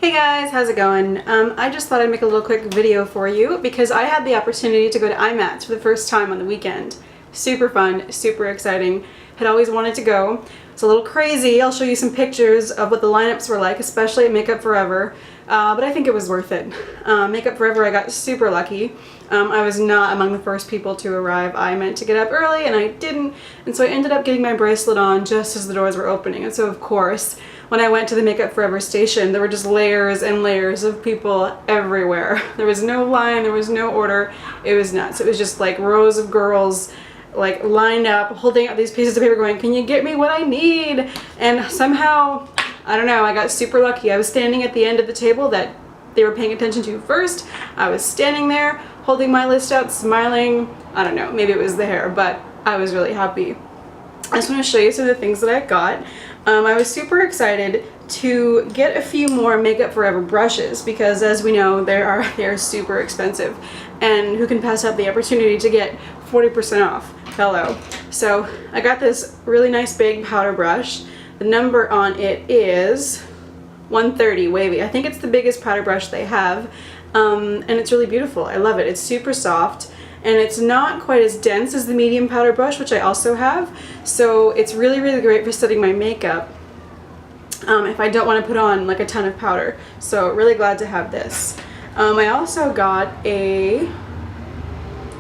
Hey guys, how's it going? I just thought I'd make a little quick video for you because I had the opportunity to go to IMATS for the first time on the weekend. Super fun, super exciting. Had always wanted to go. It's a little crazy. I'll show you some pictures of what the lineups were like, especially at Makeup Forever. But I think it was worth it. Makeup Forever, I got super lucky. I was not among the first people to arrive. I meant to get up early and I didn't, and so I ended up getting my bracelet on just as the doors were opening. And so of course, when I went to the Makeup Forever station, there were just layers and layers of people everywhere. There was no line, there was no order. It was nuts. It was just like rows of girls like lined up, holding up these pieces of paper going, "Can you get me what I need?" And somehow, I don't know, I got super lucky. I was standing at the end of the table that they were paying attention to first. I was standing there, holding my list out, smiling. I don't know, maybe it was the hair, but I was really happy. I just want to show you some of the things that I got. I was super excited to get a few more Makeup Forever brushes because, as we know, they are super expensive, and who can pass up the opportunity to get 40% off? Hello. So I got this really nice big powder brush. The number on it is 130 wavy. I think it's the biggest powder brush they have, and it's really beautiful. I love it. It's super soft. And it's not quite as dense as the medium powder brush, which I also have. So it's really, really great for setting my makeup if I don't want to put on like a ton of powder. So really glad to have this. I also got a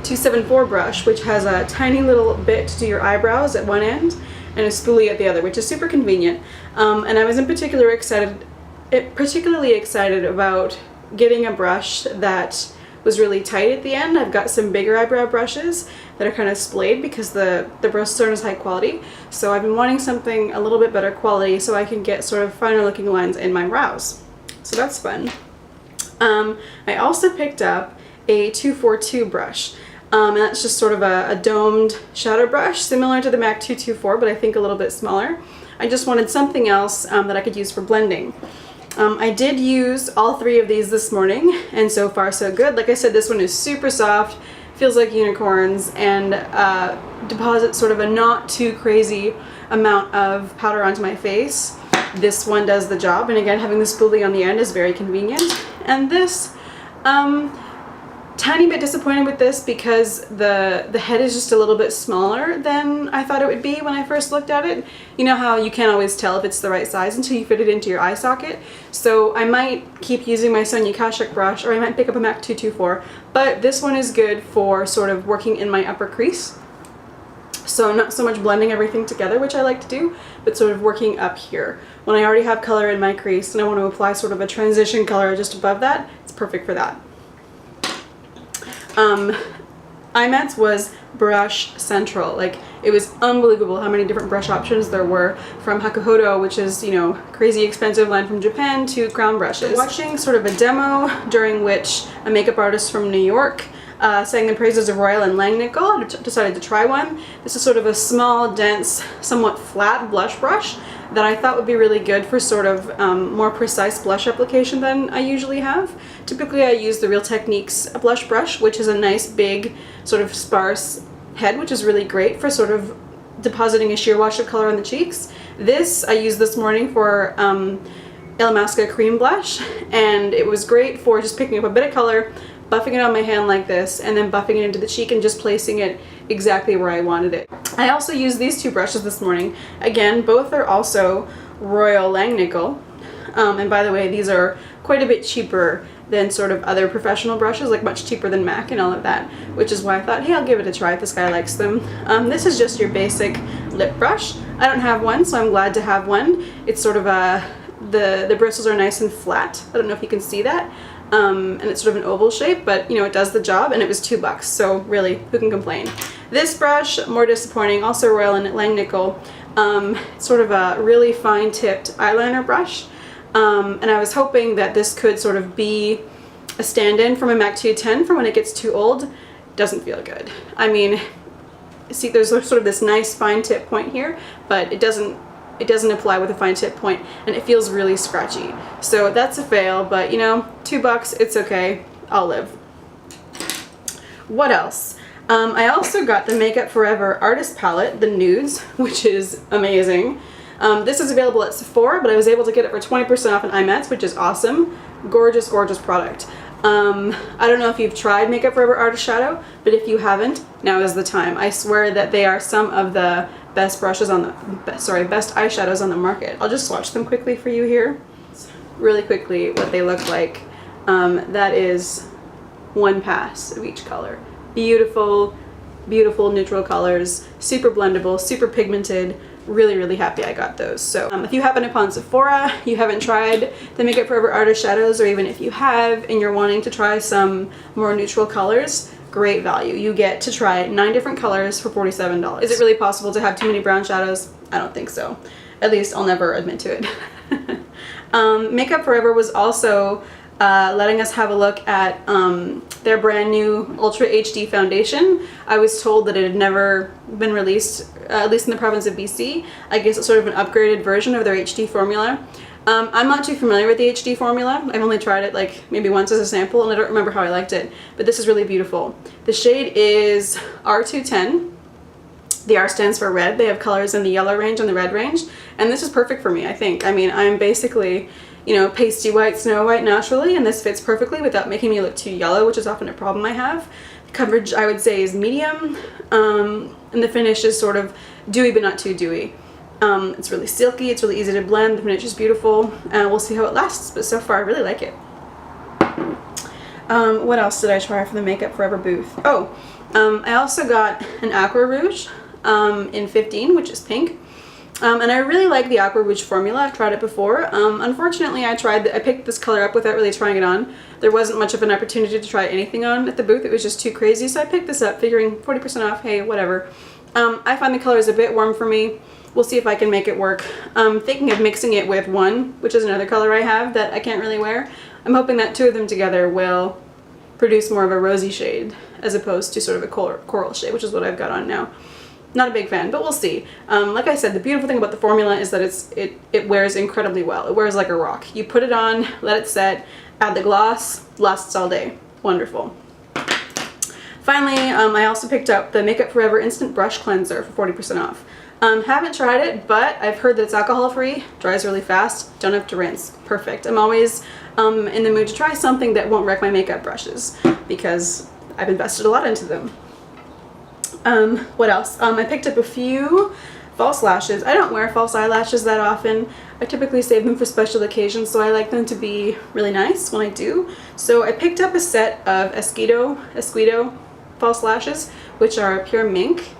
274 brush, which has a tiny little bit to do your eyebrows at one end and a spoolie at the other, which is super convenient. And I was particularly excited about getting a brush that was really tight at the end. I've got some bigger eyebrow brushes that are kind of splayed because the brushes aren't as high quality. So I've been wanting something a little bit better quality so I can get sort of finer looking lines in my brows. So that's fun. I also picked up a 242 brush. And that's just sort of a domed shadow brush, similar to the MAC 224, but I think a little bit smaller. I just wanted something else that I could use for blending. I did use all three of these this morning, and so far so good. Like I said, this one is super soft, feels like unicorns, and deposits sort of a not too crazy amount of powder onto my face. This one does the job, and again, having the spoolie on the end is very convenient. And this, tiny bit disappointed with this because the head is just a little bit smaller than I thought it would be when I first looked at it. You know how you can't always tell if it's the right size until you fit it into your eye socket? So I might keep using my Sonia Kashuk brush, or I might pick up a MAC 224, but this one is good for sort of working in my upper crease. So not so much blending everything together, which I like to do, but sort of working up here. When I already have color in my crease and I want to apply sort of a transition color just above that, it's perfect for that. IMATS was brush central. Like, it was unbelievable how many different brush options there were, from Hakuhodo, which is, you know, crazy expensive line from Japan, to crown brushes. Watching sort of a demo during which a makeup artist from New York sang the praises of Royal and Langnickel. I decided to try one. This is sort of a small, dense, somewhat flat blush brush that I thought would be really good for sort of more precise blush application than I usually have. Typically I use the Real Techniques blush brush, which is a nice big sort of sparse head, which is really great for sort of depositing a sheer wash of color on the cheeks. This I used this morning for Illamasqua cream blush, and it was great for just picking up a bit of color, buffing it on my hand like this, and then buffing it into the cheek and just placing it exactly where I wanted it. I also used these two brushes this morning. Again, both are also Royal Langnickel. And by the way, these are quite a bit cheaper than sort of other professional brushes, like much cheaper than MAC and all of that, which is why I thought, hey, I'll give it a try if this guy likes them. This is just your basic lip brush. I don't have one, so I'm glad to have one. It's sort of the bristles are nice and flat. I don't know if you can see that. And it's sort of an oval shape, but you know, it does the job, and it was $2, so really, who can complain? This brush, more disappointing, also Royal and Langnickel, sort of a really fine-tipped eyeliner brush, and I was hoping that this could sort of be a stand-in for my MAC 210 for when it gets too old. It doesn't feel good. I mean, see, there's sort of this nice fine tip point here, but it doesn't apply with a fine tip point, and it feels really scratchy. So that's a fail, but you know, $2, it's okay. I'll live. What else? I also got the Makeup Forever Artist Palette, the Nudes, which is amazing. This is available at Sephora, but I was able to get it for 20% off in IMATS, which is awesome. Gorgeous, gorgeous product. I don't know if you've tried Makeup Forever Artist Shadow, but if you haven't, now is the time. I swear that they are some of the best brushes on the, best eyeshadows on the market. I'll just swatch them quickly for you here. Really quickly what they look like. That is one pass of each color. Beautiful, beautiful neutral colors, super blendable, super pigmented. Really, really happy I got those. So if you happen upon Sephora, you haven't tried the Makeup Forever Artist Shadows, or even if you have and you're wanting to try some more neutral colors, great value. You get to try 9 different colors for $47. Is it really possible to have too many brown shadows? I don't think so. At least I'll never admit to it. Makeup Forever was also letting us have a look at their brand new Ultra HD foundation. I was told that it had never been released, at least in the province of BC. I guess it's sort of an upgraded version of their HD formula. I'm not too familiar with the HD formula. I've only tried it like maybe once as a sample, and I don't remember how I liked it, but this is really beautiful. The shade is R210. The R stands for red. They have colors in the yellow range and the red range, and this is perfect for me, I think. I mean, I'm basically, you know, pasty white, snow white naturally, and this fits perfectly without making me look too yellow, which is often a problem I have. The coverage, I would say, is medium, and the finish is sort of dewy but not too dewy. It's really silky, it's really easy to blend, the finish is beautiful, and we'll see how it lasts, but so far I really like it. What else did I try for the Makeup Forever booth? Oh, I also got an Aqua Rouge in 15, which is pink. And I really like the Aqua Rouge formula. I've tried it before. Unfortunately, I picked this color up without really trying it on. There wasn't much of an opportunity to try anything on at the booth. It was just too crazy, so I picked this up figuring 40% off, hey, whatever. I find the color is a bit warm for me. We'll see if I can make it work. I'm thinking of mixing it with One, which is another color I have that I can't really wear. I'm hoping that 2 of them together will produce more of a rosy shade as opposed to sort of a coral shade, which is what I've got on now. Not a big fan, but we'll see. Like I said, the beautiful thing about the formula is that it wears incredibly well. It wears like a rock. You put it on, let it set, add the gloss, lasts all day. Wonderful. Finally, I also picked up the Makeup Forever Instant Brush Cleanser for 40% off. Haven't tried it, but I've heard that it's alcohol-free, dries really fast, don't have to rinse. Perfect. I'm always in the mood to try something that won't wreck my makeup brushes because I've invested a lot into them. What else? I picked up a few false lashes. I don't wear false eyelashes that often. I typically save them for special occasions, so I like them to be really nice when I do. So I picked up a set of Esquido false lashes, which are pure mink.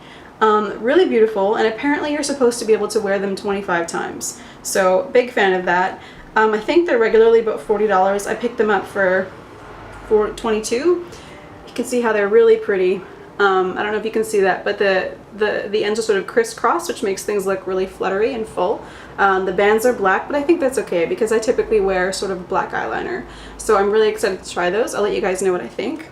Really beautiful, and apparently you're supposed to be able to wear them 25 times. So big fan of that. I think they're regularly about $40. I picked them up for $22. You can see how they're really pretty. I don't know if you can see that, but the ends are sort of crisscross, which makes things look really fluttery and full. The bands are black, but I think that's okay because I typically wear sort of black eyeliner. So I'm really excited to try those. I'll let you guys know what I think.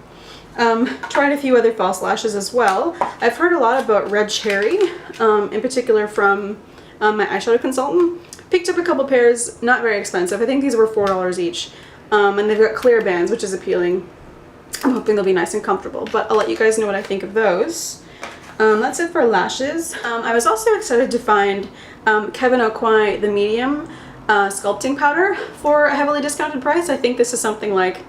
Tried a few other false lashes as well. I've heard a lot about Red Cherry, in particular from my eyeshadow consultant. Picked up a couple pairs, not very expensive. I think these were $4 each. And they've got clear bands, which is appealing. I'm hoping they'll be nice and comfortable, but I'll let you guys know what I think of those. That's it for lashes. I was also excited to find Kevyn Aucoin, the medium sculpting powder for a heavily discounted price. I think this is something like,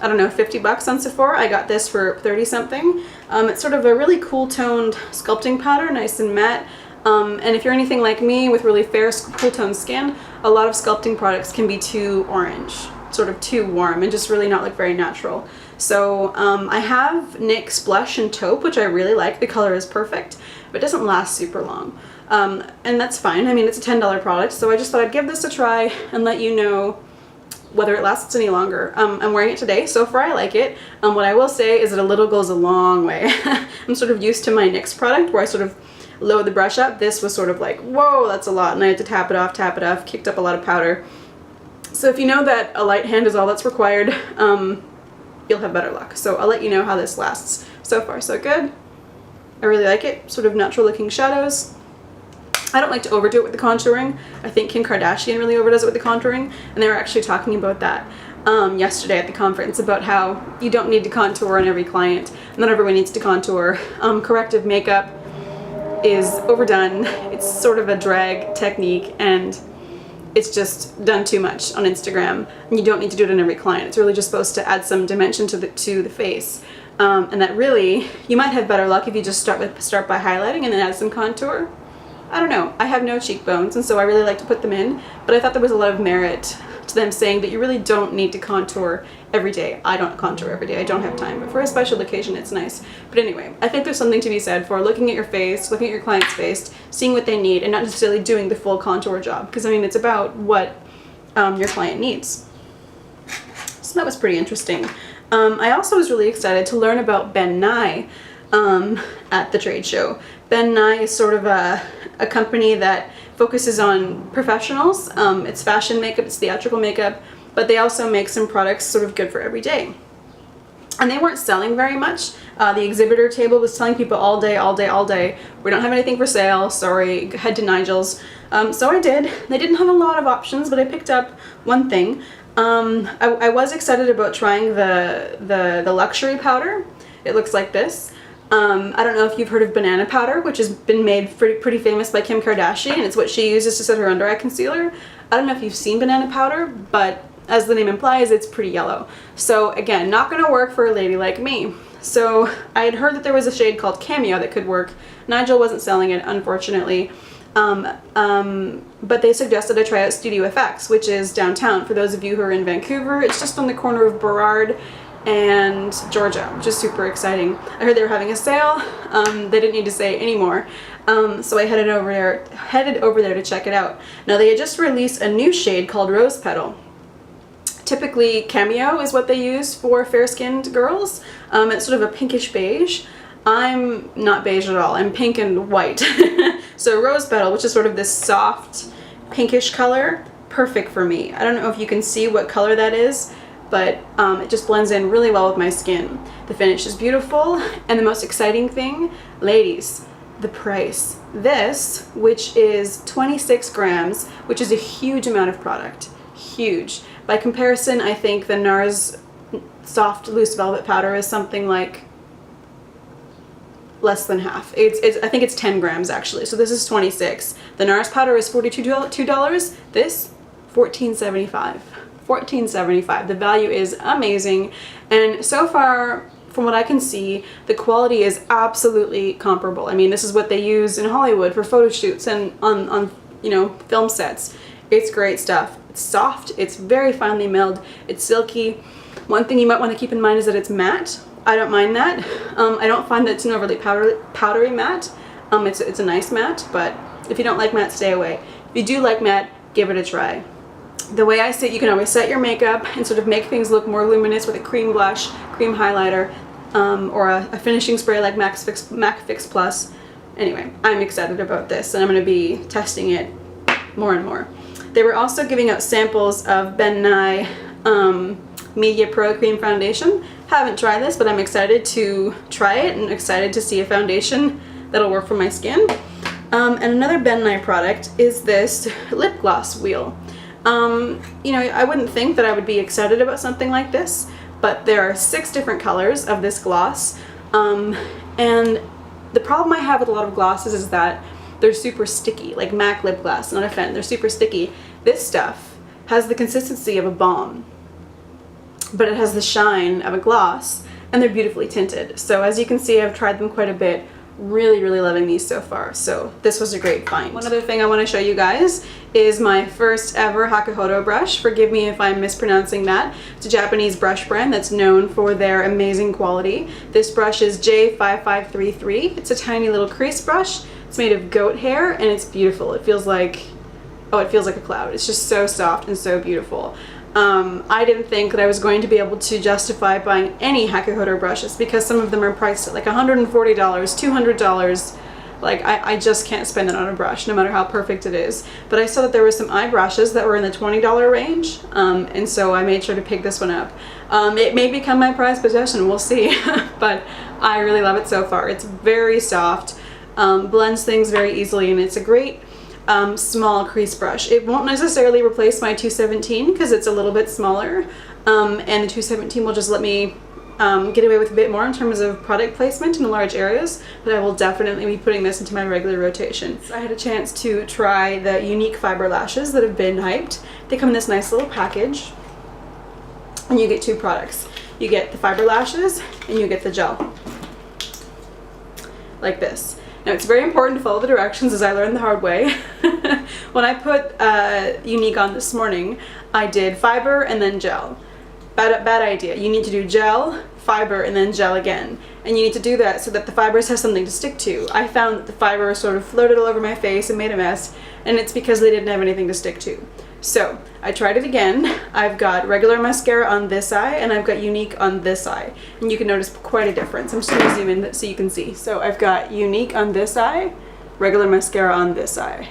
I don't know, 50 bucks on Sephora. I got this for 30 something. It's sort of a really cool toned sculpting powder, nice and matte. And if you're anything like me with really fair, cool toned skin, a lot of sculpting products can be too orange, sort of too warm, and just really not look very natural. So I have NYX Blush and Taupe, which I really like. The color is perfect, but it doesn't last super long. And that's fine. I mean, it's a $10 product, so I just thought I'd give this a try and let you know whether it lasts any longer. I'm wearing it today. So far I like it. What I will say is that a little goes a long way. I'm sort of used to my NYX product where I sort of load the brush up. This was sort of like, whoa, that's a lot, and I had to tap it off, kicked up a lot of powder. So if you know that a light hand is all that's required, you'll have better luck. So I'll let you know how this lasts. So far so good. I really like it. Sort of natural looking shadows. I don't like to overdo it with the contouring. I think Kim Kardashian really overdoes it with the contouring, and they were actually talking about that yesterday at the conference, about how you don't need to contour on every client. Not everyone needs to contour. Corrective makeup is overdone. It's sort of a drag technique, and it's just done too much on Instagram. And you don't need to do it on every client. It's really just supposed to add some dimension to the face. And that really, you might have better luck if you just start by highlighting and then add some contour. I don't know. I have no cheekbones, and so I really like to put them in, but I thought there was a lot of merit to them saying that you really don't need to contour every day. I don't contour every day. I don't have time, but for a special occasion, it's nice. But anyway, I think there's something to be said for looking at your face, looking at your client's face, seeing what they need, and not necessarily doing the full contour job, because I mean, it's about what your client needs. So that was pretty interesting. I also was really excited to learn about Ben Nye at the trade show. Ben Nye is sort of a company that focuses on professionals. It's fashion makeup, it's theatrical makeup, but they also make some products sort of good for every day. And they weren't selling very much. The exhibitor table was telling people all day, all day, all day, we don't have anything for sale, sorry, head to Nigel's. So I did. They didn't have a lot of options, but I picked up one thing. I was excited about trying the luxury powder. It looks like this. I don't know if you've heard of banana powder, which has been made pretty famous by Kim Kardashian. It's what she uses to set her under eye concealer. I don't know if you've seen banana powder, but as the name implies, it's pretty yellow. So again, not going to work for a lady like me. So I had heard that there was a shade called Cameo that could work. Nigel wasn't selling it, unfortunately. But they suggested I try out Studio FX, which is downtown. For those of you who are in Vancouver, it's just on the corner of Burrard and Georgia, which is super exciting. I heard they were having a sale. They didn't need to say anymore. So I headed over there to check it out. Now they had just released a new shade called Rose Petal. Typically Cameo is what they use for fair-skinned girls. It's sort of a pinkish beige. I'm not beige at all. I'm pink and white. So Rose Petal, which is sort of this soft pinkish color, perfect for me. I don't know if you can see what color that is, but it just blends in really well with my skin. The finish is beautiful, and the most exciting thing, ladies, the price. This, which is 26 grams, which is a huge amount of product. Huge. By comparison, I think the NARS Soft Loose Velvet Powder is something like less than half. I think it's 10 grams actually. So this is 26. The NARS powder is $42. This, $14.75. $14.75. The value is amazing, and so far, from what I can see, the quality is absolutely comparable. I mean, this is what they use in Hollywood for photo shoots and on film sets. It's great stuff. It's soft. It's very finely milled. It's silky. One thing you might want to keep in mind is that it's matte. I don't mind that. I don't find that it's an overly powdery matte. It's a nice matte, but if you don't like matte, stay away. If you do like matte, give it a try. The way I say, you can always set your makeup and sort of make things look more luminous with a cream blush, cream highlighter, or a finishing spray like MAC Fix Plus. Anyway, I'm excited about this, and I'm going to be testing it more and more. They were also giving out samples of Ben Nye Media Pro Cream Foundation. Haven't tried this, but I'm excited to try it and excited to see a foundation that'll work for my skin. And another Ben Nye product is this lip gloss wheel. I wouldn't think that I would be excited about something like this, but there are 6 different colors of this gloss. And the problem I have with a lot of glosses is that they're super sticky, like MAC lip gloss, not a fan, they're super sticky. This stuff has the consistency of a balm, but it has the shine of a gloss, and they're beautifully tinted. So as you can see, I've tried them quite a bit. Really, really loving these so far. So this was a great find. One other thing I want to show you guys is my first ever Hakuhodo brush. Forgive me if I'm mispronouncing that. It's a Japanese brush brand that's known for their amazing quality. This brush is J5533. It's a tiny little crease brush. It's made of goat hair, and it's beautiful. It feels like, oh, it feels like a cloud. It's just so soft and so beautiful. I didn't think that I was going to be able to justify buying any Hakuhodo brushes because some of them are priced at like $140, $200. Like, I just can't spend it on a brush, no matter how perfect it is. But I saw that there were some eye brushes that were in the $20 range, and so I made sure to pick this one up. It may become my prized possession, we'll see, but I really love it so far. It's very soft, blends things very easily, and it's a great small crease brush. It won't necessarily replace my 217 because it's a little bit smaller, and the 217 will just let me get away with a bit more in terms of product placement in large areas, but I will definitely be putting this into my regular rotation. So I had a chance to try the Younique fiber lashes that have been hyped. They come in this nice little package, and you get 2 products. You get the fiber lashes and you get the gel, like this. Now it's very important to follow the directions, as I learned the hard way. When I put Younique on this morning, I did fiber and then gel. Bad idea. You need to do gel, fiber, and then gel again. And you need to do that so that the fibers have something to stick to. I found that the fiber sort of floated all over my face and made a mess, and it's because they didn't have anything to stick to. So I tried it again. I've got regular mascara on this eye, and I've got Younique on this eye. And you can notice quite a difference. I'm just going to zoom in so you can see. So I've got Younique on this eye, regular mascara on this eye.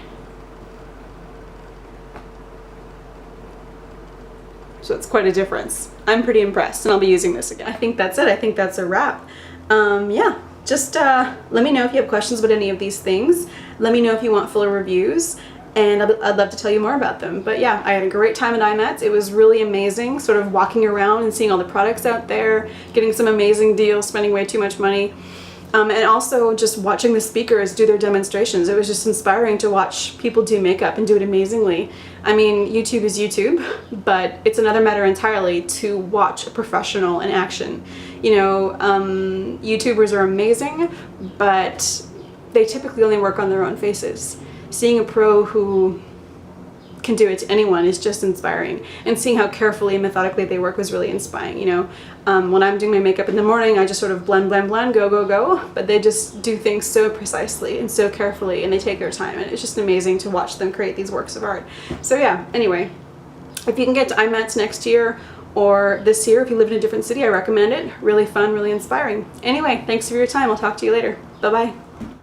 So it's quite a difference. I'm pretty impressed, and I'll be using this again. I think that's it. I think that's a wrap. Yeah, just let me know if you have questions about any of these things. Let me know if you want fuller reviews, and I'd love to tell you more about them. But yeah, I had a great time at IMATS. It was really amazing, sort of walking around and seeing all the products out there, getting some amazing deals, spending way too much money. And also just watching the speakers do their demonstrations. It was just inspiring to watch people do makeup and do it amazingly. I mean, YouTube is YouTube, but it's another matter entirely to watch a professional in action. You know, YouTubers are amazing, but they typically only work on their own faces. Seeing a pro who can do it to anyone is just inspiring, and seeing how carefully and methodically they work was really inspiring. You know, when I'm doing my makeup in the morning, I just sort of blend, go, but they just do things so precisely and so carefully, and they take their time, and it's just amazing to watch them create these works of art. So yeah, anyway, if you can get to IMATS next year or this year, if you live in a different city, I recommend it. Really fun, really inspiring. Anyway, thanks for your time. I'll talk to you later. Bye-bye.